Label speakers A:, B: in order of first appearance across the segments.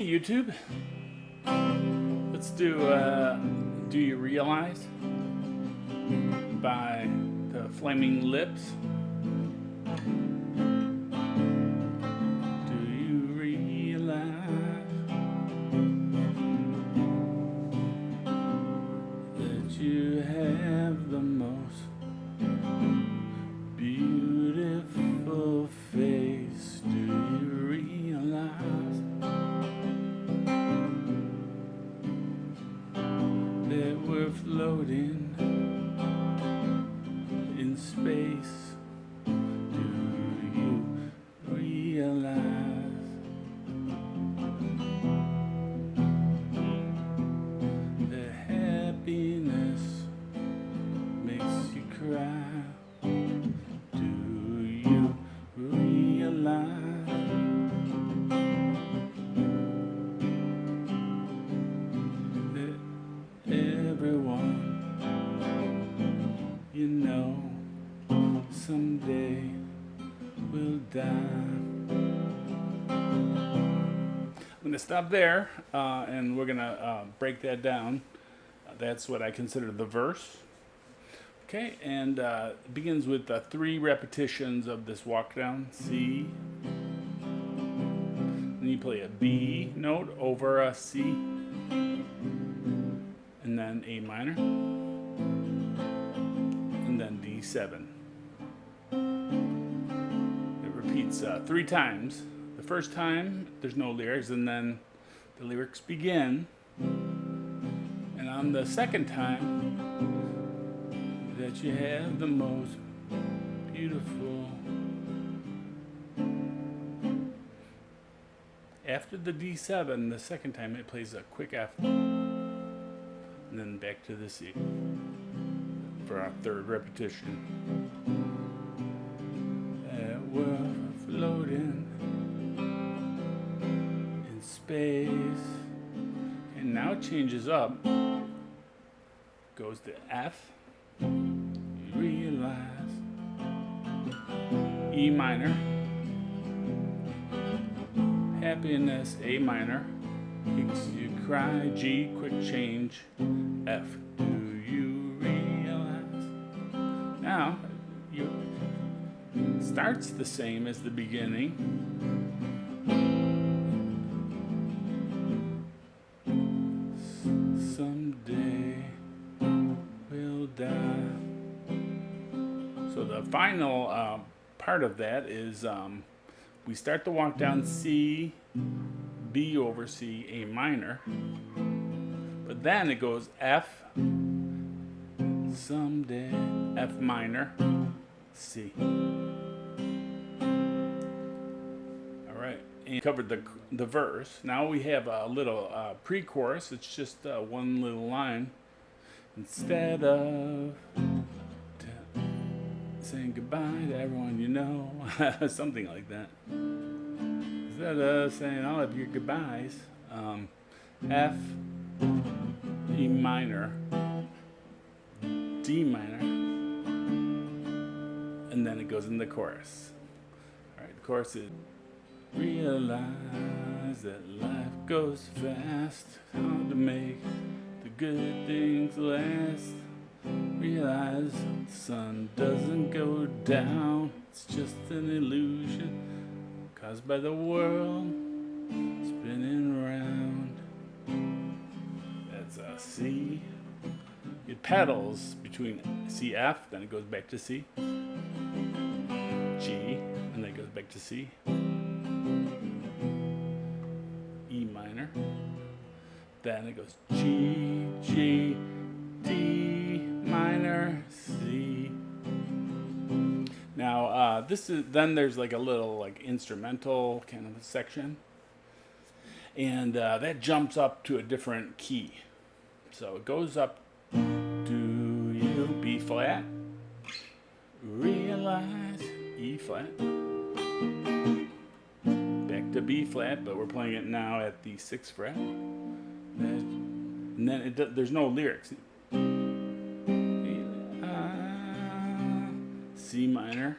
A: YouTube, let's Do You Realize by the Flaming Lips. Do you realize that you have the most beautiful face? Do you realize that we're floating in space? Do you realize that happiness makes you cry? Do you realize that everyone you know someday will die? I'm going to stop there and we're going to break that down. That's what I consider the verse. Okay, and it begins with 3 repetitions of this walk down. C. Then you play a B note over a C. And then A minor. And then D7. It repeats 3 times. The first time, there's no lyrics, and then the lyrics begin. And on the second time, that you have the most beautiful. After the D7, the second time it plays a quick F, and then back to the C for our 3rd repetition. We're floating in space, and now it changes up. Goes to F. You realize E minor, happiness A minor, makes you cry G, quick change F. Do you realize? Now you starts the same as the beginning. Someday we'll die. So the final part of that is we start the walk down C, B over C, A minor, but then it goes F, someday, F minor, C. All right, and covered the verse. Now we have a little pre-chorus. It's just one little line. Instead of saying goodbye to everyone you know, something like that. Instead of saying all of your goodbyes, F, E minor, D minor, and then it goes in the chorus. All right, the chorus is: realize that life goes fast, hard to make the good things last. Realize the sun doesn't go down, it's just an illusion caused by the world spinning around. That's a C. It pedals between C, F, then it goes back to C, G, and then it goes back to C, E minor, then it goes G, G, D minor, C. Now then there's like a little like instrumental kind of a section, and that jumps up to a different key. So it goes up. Do you B flat? Realize E flat. Back to B flat, but we're playing it now at the 6th fret. And then there's no lyrics. C minor,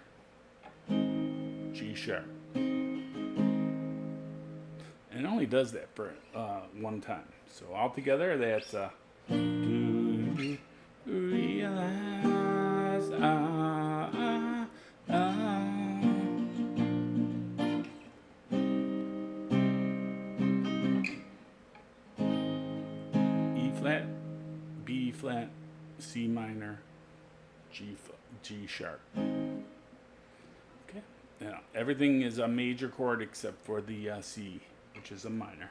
A: G sharp. And it only does that for one time. So altogether, that's do you realize E flat, B flat, C minor, G sharp. Okay, now everything is a major chord except for the C, which is a minor.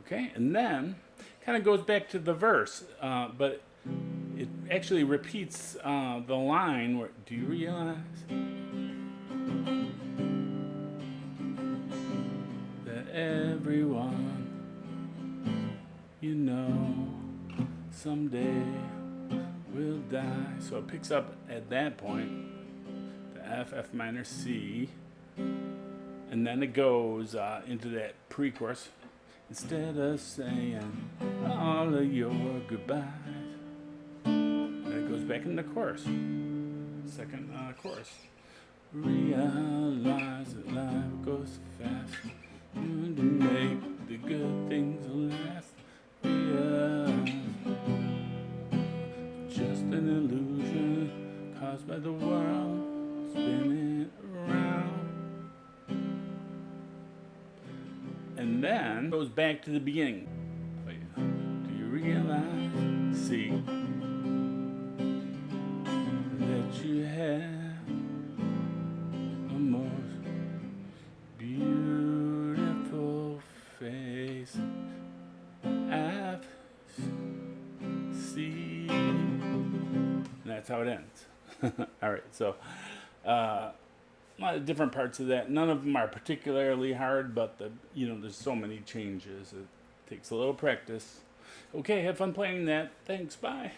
A: Okay, and then kind of goes back to the verse, but it actually repeats the line where, do you realize that everyone you know someday will die? So it picks up at that point the F, F minor, C, and then it goes into that pre-chorus. Instead of saying all of your goodbyes, then it goes back in the chorus, second chorus. Realize that life goes fast, to make the good things last. Realize just an illusion caused by the world spinning around. And then goes back to the beginning. Do you realize, see, that you have the most beautiful face I've seen? And that's how it ends. All right, so a lot of different parts of that. None of them are particularly hard, but there's so many changes. It takes a little practice. Okay, have fun playing that. Thanks, bye.